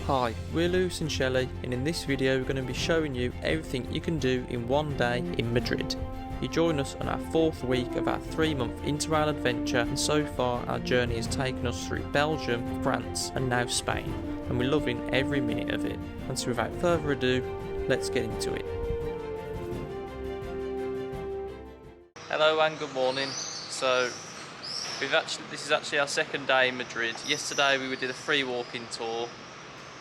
Hi, we're Lewis and Shelley, and in this video we're going to be showing you everything you can do in one day in Madrid. You join us on our 4th week of our 3-month Interrail adventure, and so far our journey has taken us through Belgium, France and now Spain, and we're loving every minute of it. And so without further ado, let's get into it. Hello and good morning. So this is actually our 2nd day in Madrid. Yesterday we did a free walking tour.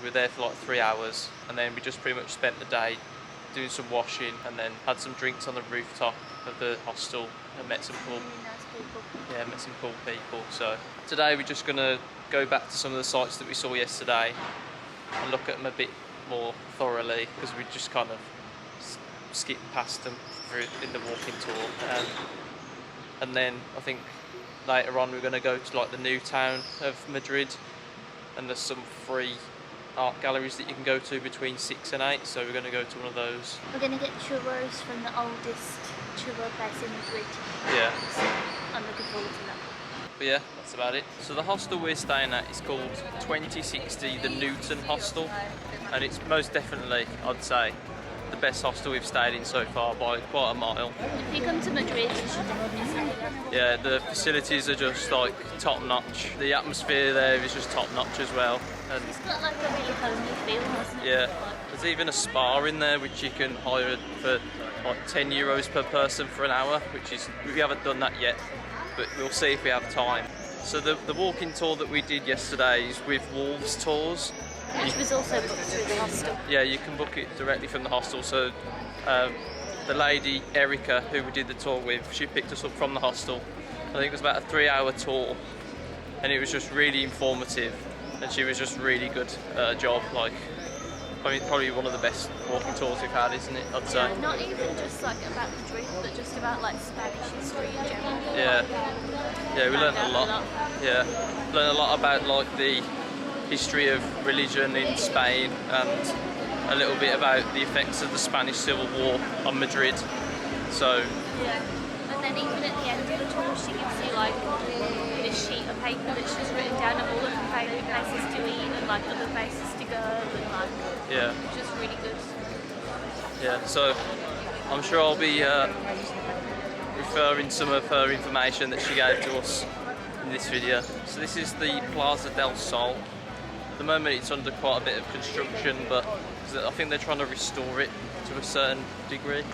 We were there for like 3 hours, and then we just pretty much spent the day doing some washing and then had some drinks on the rooftop of the hostel and met some cool people. So today we're just going to go back to some of the sites that we saw yesterday and look at them a bit more thoroughly, because we just kind of skipped past them in the walking tour. And then I think later on we're going to go to like the new town of Madrid, and there's some free art galleries that you can go to between 6 and 8, so we're going to go to one of those. We're going to get churros from the oldest churro place in Madrid. Yeah. So I'm looking forward to that. But yeah, that's about it. So the hostel we're staying at is called 2060 the Newton Hostel, and it's most definitely, I'd say, the best hostel we've stayed in so far by quite a mile. If you come to Madrid, you should definitely stay there. Yeah, the facilities are just like top notch. The atmosphere there is just top notch as well. And it's got like a really homely feel, hasn't it? Yeah, there's even a spa in there which you can hire for like €10 per person for an hour, which is, we haven't done that yet, but we'll see if we have time. So the walking tour that we did yesterday is with Wolves Tours. Which was also booked through the hostel. Yeah, you can book it directly from the hostel. So the lady, Erica, who we did the tour with, she picked us up from the hostel. I think it was about a 3-hour tour, and it was just really informative, and she was just really good at her job. Like, I mean, probably one of the best walking tours we've had, isn't it? I'd say. Yeah, not even just like about Madrid, but just about like Spanish history in general. Yeah, yeah, we learned a lot. Yeah, learned a lot about like the history of religion in Spain, and a little bit about the effects of the Spanish Civil War on Madrid. So yeah, and then even at the end of the tour she gives you like this sheet of paper that's just written down all of the favourite places to eat and like other places to go, and like, yeah, just really good. Yeah, so I'm sure I'll be referring some of her information that she gave to us in this video. So this is the Plaza del Sol. At the moment it's under quite a bit of construction, but I think they're trying to restore it to a certain degree.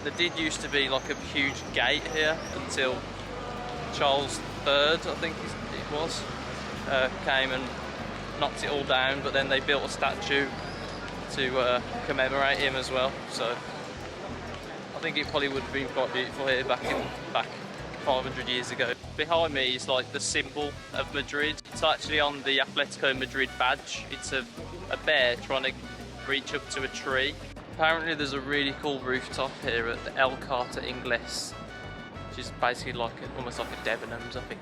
There did used to be like a huge gate here until Charles III, I think it was, came and knocked it all down, but then they built a statue to commemorate him as well. So I think it probably would have been quite beautiful here back 500 years ago. Behind me is like the symbol of Madrid. It's actually on the Atletico Madrid badge. It's a bear trying to reach up to a tree. Apparently there's a really cool rooftop here at the El Corte Inglés, which is basically like almost like a Debenhams, I think.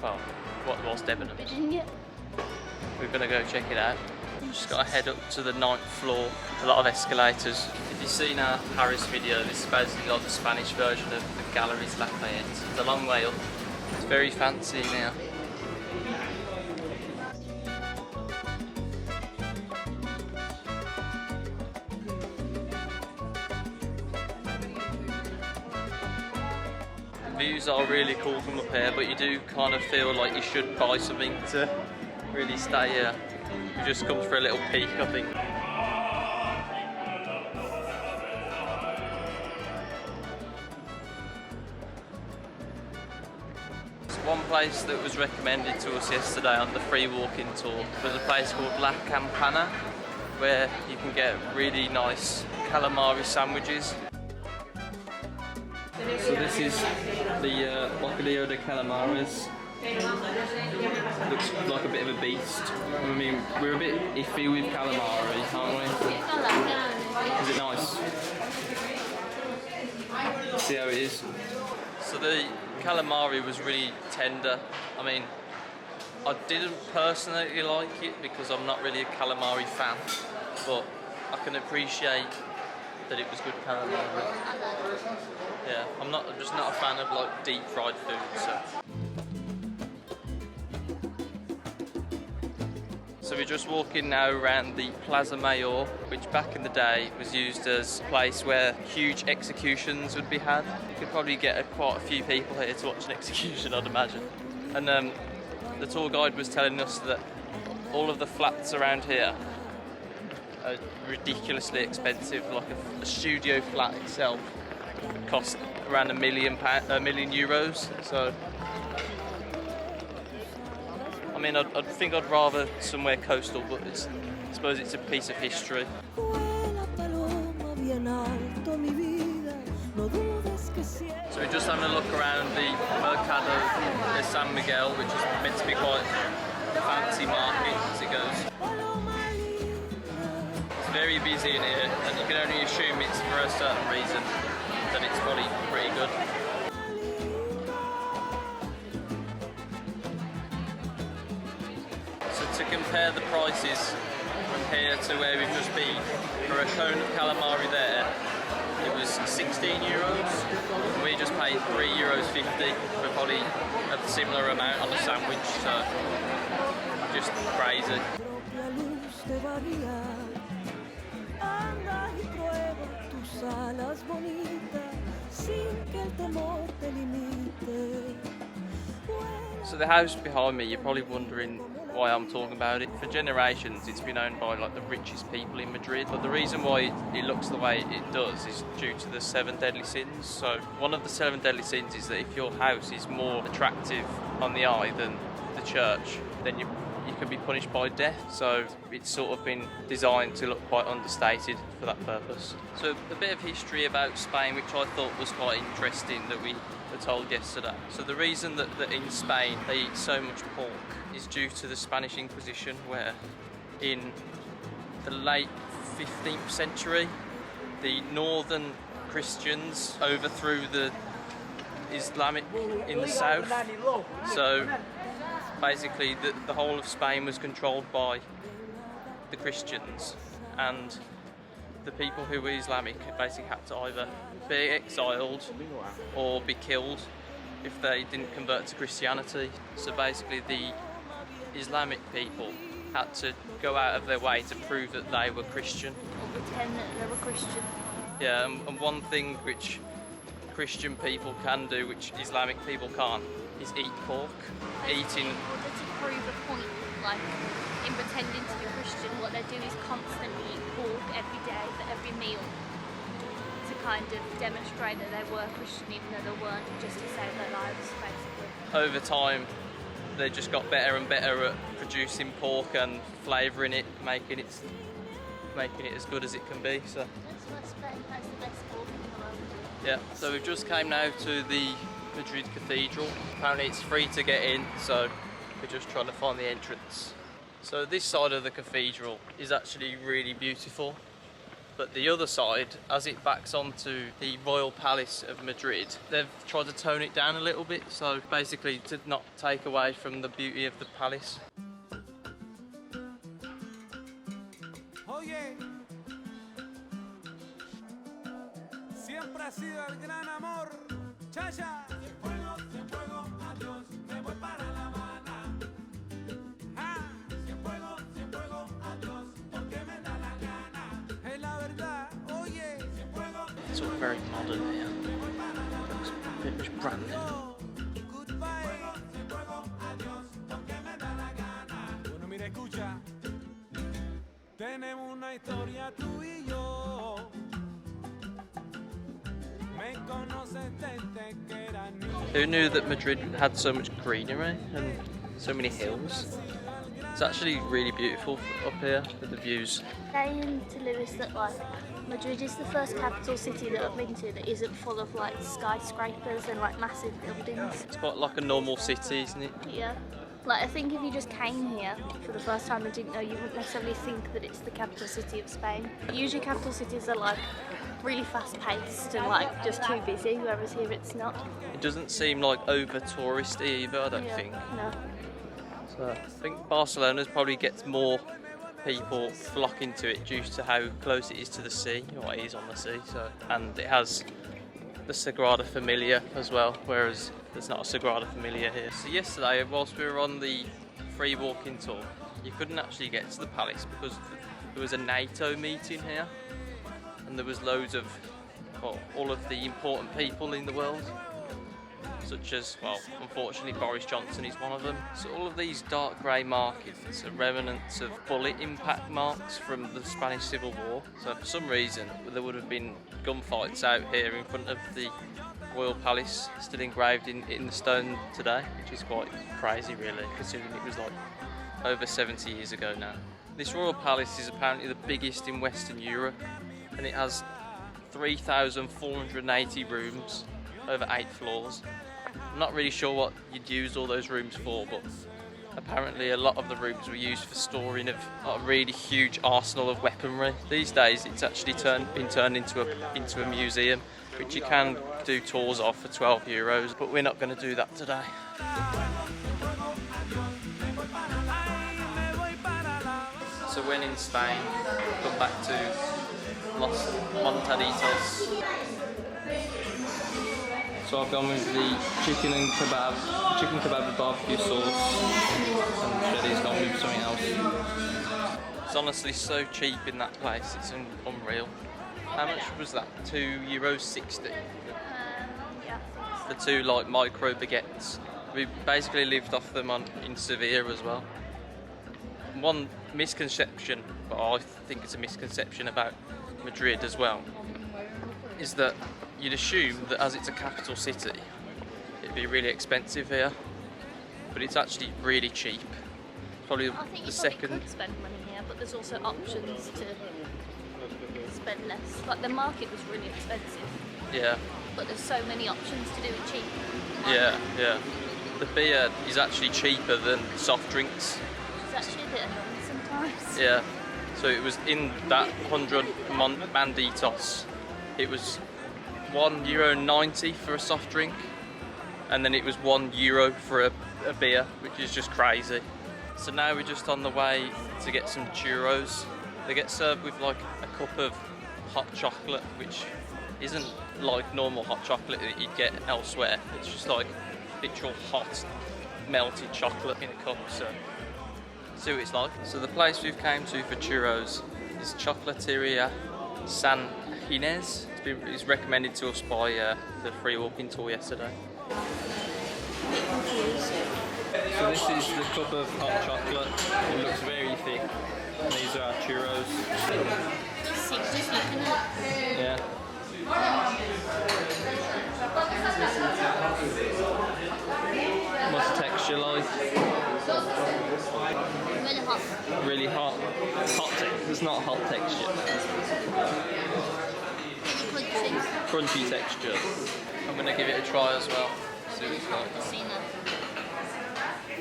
Well, what was Debenhams? We're gonna go check it out. Just got to head up to the 9th floor. A lot of escalators. If you've seen our Paris video, this is basically like the Spanish version of the Galeries Lafayette. It's a long way up. It's very fancy now. The views are really cool from up here, but you do kind of feel like you should buy something to really stay here. We just come for a little peek, I think. One place that was recommended to us yesterday on the free walking tour was a place called La Campana, where you can get really nice calamari sandwiches. So this is the bocadillo de calamares. Looks like a bit of a beast. I mean, we're a bit iffy with calamari, aren't we? Is it nice? See how it is? So the calamari was really tender. I mean, I didn't personally like it because I'm not really a calamari fan, but I can appreciate that it was good calamari. Yeah, I'm just not a fan of like deep fried food, so. So we're just walking now around the Plaza Mayor, which back in the day was used as a place where huge executions would be had. You could probably get quite a few people here to watch an execution, I'd imagine. And the tour guide was telling us that all of the flats around here are ridiculously expensive. Like a studio flat itself costs around £1 million. So I mean, I think I'd rather somewhere coastal, but I suppose it's a piece of history. So we're just having a look around the Mercado de San Miguel, which is meant to be quite a fancy market as it goes. It's very busy in here, and you can only assume it's for a certain reason, that it's probably pretty good. To compare the prices from here to where we've just been, for a cone of calamari there, it was €16, and we just paid €3.50 for probably a similar amount on a sandwich, so just crazy. So the house behind me, you're probably wondering why I'm talking about it. For generations it's been owned by like the richest people in Madrid, but the reason why it looks the way it does is due to the 7 deadly sins. So one of the 7 deadly sins is that if your house is more attractive on the eye than the church, then you can be punished by death. So it's sort of been designed to look quite understated for that purpose. So a bit of history about Spain, which I thought was quite interesting, that we were told yesterday. So the reason that in Spain they eat so much pork is due to the Spanish Inquisition, where in the late 15th century the northern Christians overthrew the Islamic in the south. So basically the whole of Spain was controlled by the Christians, and the people who were Islamic basically had to either be exiled or be killed if they didn't convert to Christianity. So basically the Islamic people had to go out of their way to prove that they were Christian. Or pretend that they were Christian. Yeah, and one thing which Christian people can do, which Islamic people can't, is eat pork. Eating. In order to prove a point, like in pretending to be Christian, what they do is constantly eat pork every day for every meal, to kind of demonstrate that they were Christian even though they weren't, just to save their lives basically. Over time they just got better and better at producing pork and flavouring it, making it as good as it can be. So that's what Spain has the best pork in the world. Yeah, so we've just came now to the Madrid Cathedral. Apparently it's free to get in, so we're just trying to find the entrance. So this side of the cathedral is actually really beautiful, but the other side, as it backs onto the Royal Palace of Madrid, they've tried to tone it down a little bit, so basically to not take away from the beauty of the palace. Oye, siempre ha sido el gran amor, Chacha. Cienfuegos, adiós, me voy para La Habana. Cienfuegos, adiós, porque me da la gana. Es la verdad, oye. It's all very modern here. Looks pretty much brand new. Bueno, mira, escucha. Tenemos una historia tú y yo. Me conoces desde que era niño. Who knew that Madrid had so much greenery and so many hills? It's actually really beautiful up here with the views. Saying to Lewis that like Madrid is the first capital city that I've been to that isn't full of like skyscrapers and like massive buildings. It's quite like a normal city, isn't it? Yeah. Like I think if you just came here for the first time and didn't know, you wouldn't necessarily think that it's the capital city of Spain. Usually capital cities are like really fast paced and like just too busy, whereas here it's not. It doesn't seem like over touristy either, I don't think. No. So I think Barcelona probably gets more people flocking to it due to how close it is to the sea, or it is on the sea. So, and it has the Sagrada Familia as well, whereas there's not a Sagrada Familia here. So yesterday, whilst we were on the free walking tour, you couldn't actually get to the palace because there was a NATO meeting here, and there was loads of, well, all of the important people in the world, such as, well, unfortunately Boris Johnson is one of them. So all of these dark grey markings are remnants of bullet impact marks from the Spanish Civil War. So for some reason there would have been gunfights out here in front of the Royal Palace, still engraved in the stone today, which is quite crazy really, considering it was like over 70 years ago now. This Royal Palace is apparently the biggest in Western Europe, and it has 3,480 rooms, over 8 floors. I'm not really sure what you'd use all those rooms for, but apparently a lot of the rooms were used for storing of a really huge arsenal of weaponry. These days it's actually been turned into a museum, which you can do tours of for €12, but we're not going to do that today. So when in Spain, come back to Los Montaditos. So I've gone with the chicken kebab with barbecue sauce, and Shelly's gone with something else. It's honestly so cheap in that place, it's unreal. How much was that? €2.60? Yeah. The two like micro baguettes. We basically lived off them in Sevilla as well. One misconception, but I think it's a misconception about Madrid as well, is that you'd assume that as it's a capital city, it'd be really expensive here, but it's actually really cheap. Probably I think the you second. could spend money here, but there's also options to spend less. Like the market was really expensive, Yeah, but there's so many options to do it cheap. yeah. The beer is actually cheaper than soft drinks. It's actually a bit annoying sometimes. Yeah. So it was in that 100 banditos. It was €1.90 for a soft drink, and then it was €1 for a beer, which is just crazy. So now we're just on the way to get some churros. They get served with like a cup of hot chocolate, which isn't like normal hot chocolate that you'd get elsewhere. It's just like literal hot melted chocolate in a cup. So see what it's like. So the place we've came to for churros is Chocolateria San Ginés. It's recommended to us by the free walking tour yesterday. So this is the cup of hot chocolate. It looks very thick. And these are our churros. Yeah. What's the texture like? Really hot. Really hot. It's not hot texture. Crunchy texture. I'm going to give it a try as well. See what it's like.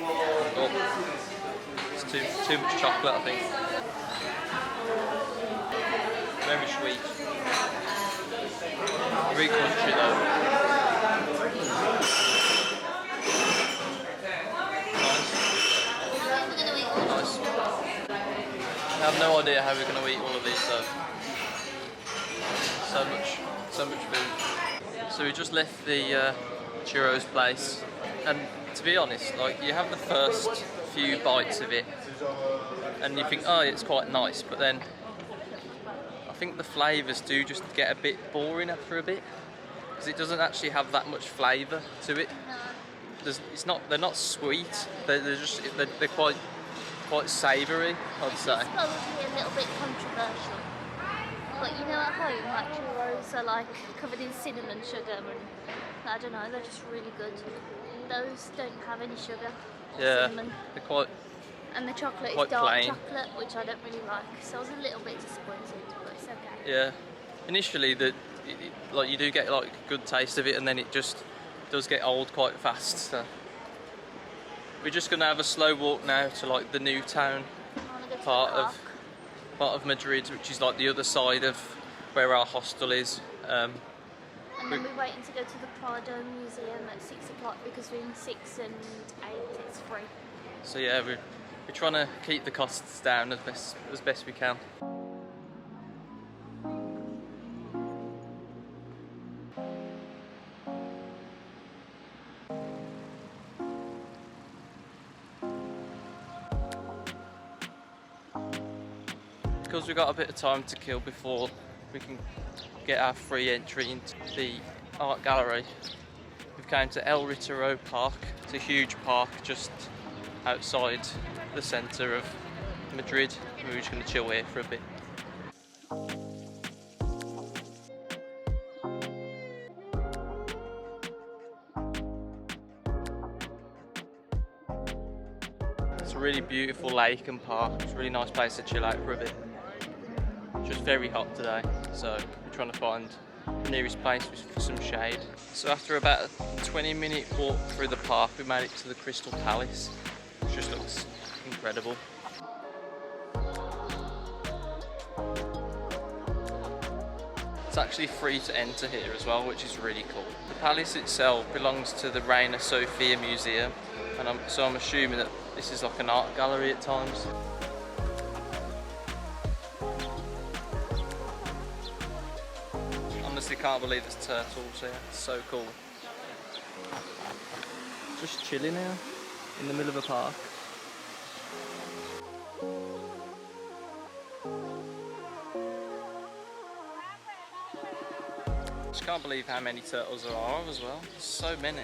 Oh, it's too much chocolate, I think. Very sweet. Very crunchy though. Nice. I have no idea how we're going to eat all of these though. So much food. So we just left the churros place, and to be honest, like you have the first few bites of it and you think, oh, it's quite nice, but then I think the flavours do just get a bit boring after a bit, because it doesn't actually have that much flavour to it. They're not sweet. They're quite savoury, I'd say. It's probably a little bit controversial. But you know, at home, like churros are like covered in cinnamon sugar, and I don't know, they're just really good. Those don't have any sugar. Yeah, cinnamon. they're quite. And the chocolate quite is dark plain. chocolate, which I don't really like. So I was a little bit disappointed, but it's okay. Yeah, initially like you do get like a good taste of it, and then it just does get old quite fast. So we're just gonna have a slow walk now to like the new town I want to go to part the park. of Madrid, which is like the other side of where our hostel is. And then we're waiting to go to the Prado Museum at 6 o'clock, because between 6 and 8 it's free. So yeah, we're trying to keep the costs down as best we can. because we've got a bit of time to kill before we can get our free entry into the art gallery, we've come to El Retiro Park. It's a huge park just outside the centre of Madrid. We're just going to chill here for a bit. It's a really beautiful lake and park. It's a really nice place to chill out for a bit. It's just very hot today, so we're trying to find the nearest place for some shade. So after about a 20-minute walk through the park, we made it to the Crystal Palace, which just looks incredible. It's actually free to enter here as well, which is really cool. The palace itself belongs to the Reina Sofia Museum, and so I'm assuming that this is like an art gallery at times. Honestly can't believe there's turtles here, it's so cool. Just chilling here in the middle of a park. Just can't believe how many turtles there are as well. So many.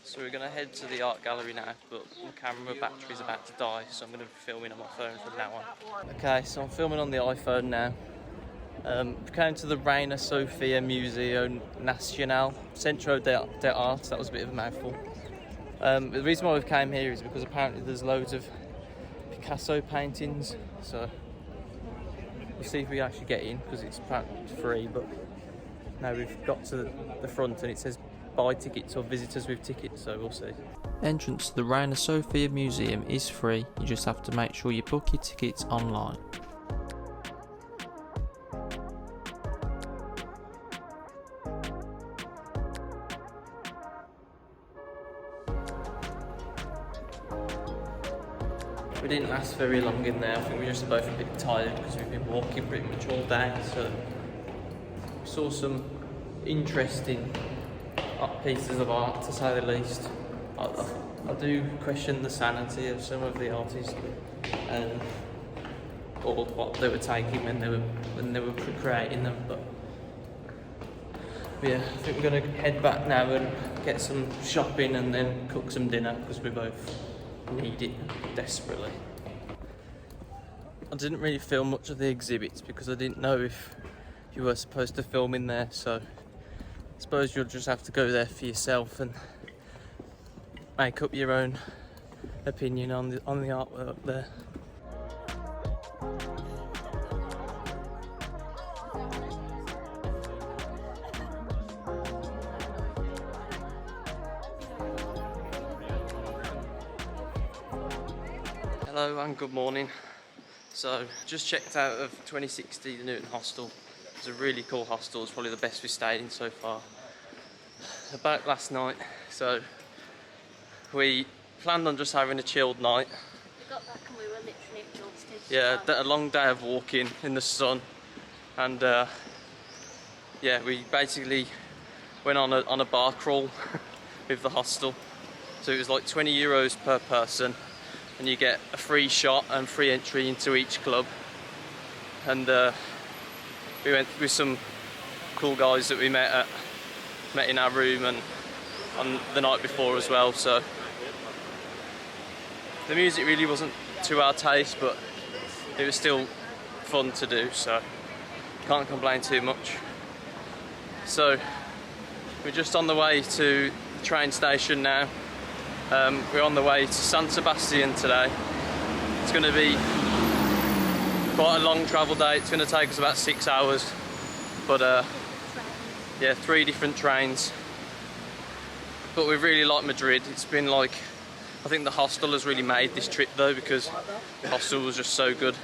So we're going to head to the art gallery now, but my camera battery's about to die, so I'm going to be filming on my phone from now on. Okay, so I'm filming on the iPhone now. We came to the Reina Sofia Museo Nacional, Centro de Arte. That was a bit of a mouthful. The reason why we came here is because apparently there's loads of Picasso paintings, so we'll see if we actually get in, because it's apparently free. But now we've got to the front and it says buy tickets or visitors with tickets, so we'll see. Entrance to the Reina Sofia Museum is free, you just have to make sure you book your tickets online. We didn't last very long in there. I think we were just both a bit tired because we've been walking pretty much all day, so we saw some interesting pieces of art, to say the least. I do question the sanity of some of the artists and or what they were taking when they were creating them. But yeah, I think we're going to head back now and get some shopping and then cook some dinner, because we both need it desperately. I didn't really film much of the exhibits because I didn't know if you were supposed to film in there, so I suppose you'll just have to go there for yourself and make up your own opinion on the artwork there. Hello and good morning. So just checked out of 2060 the Newton Hostel. It's a really cool hostel. It's probably the best we've stayed in so far. About last night, so we planned on just having a chilled night. We got back and we were literally exhausted. Yeah, a long day of walking in the sun, and yeah, we basically went on a bar crawl with the hostel. So it was like €20 per person, and you get a free shot and free entry into each club. And we went with some cool guys that we met in our room and on the night before as well. So the music really wasn't to our taste, but it was still fun to do, so can't complain too much. So we're just on the way to the train station now. We're on the way to San Sebastian today. It's going to be quite a long travel day. It's going to take us about 6 hours, but yeah, 3 different trains. But we really like Madrid. It's been like, I think the hostel has really made this trip though, because the hostel was just so good.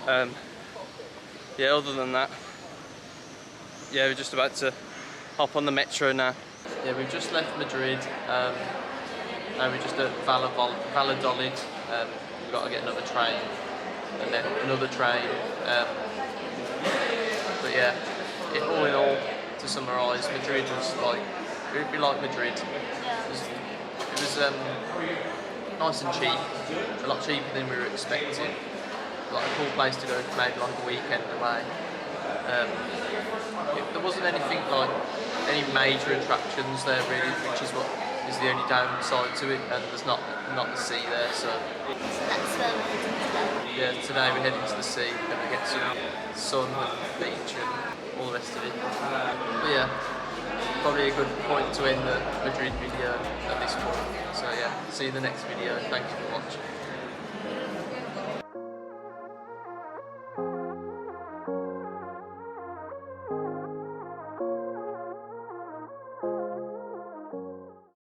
Yeah, other than that, yeah, we're just about to hop on the metro now. Yeah, we've just left Madrid. Now we're just at Valladolid. We've got to get another train and then another train. But yeah, all in all, to summarise, Madrid was like, we like Madrid. Yeah. It was nice and cheap, a lot cheaper than we were expecting. Like a cool place to go for maybe like a weekend away. There wasn't anything like any major attractions there really, which is what is the only downside to it, and there's not the sea there, so That's where we're heading today. yeah, today we're heading to the sea, gonna get some sun and beach and all the rest of it. But yeah, probably a good point to end the Madrid video at this point. So yeah, see you in the next video. Thank you for watching.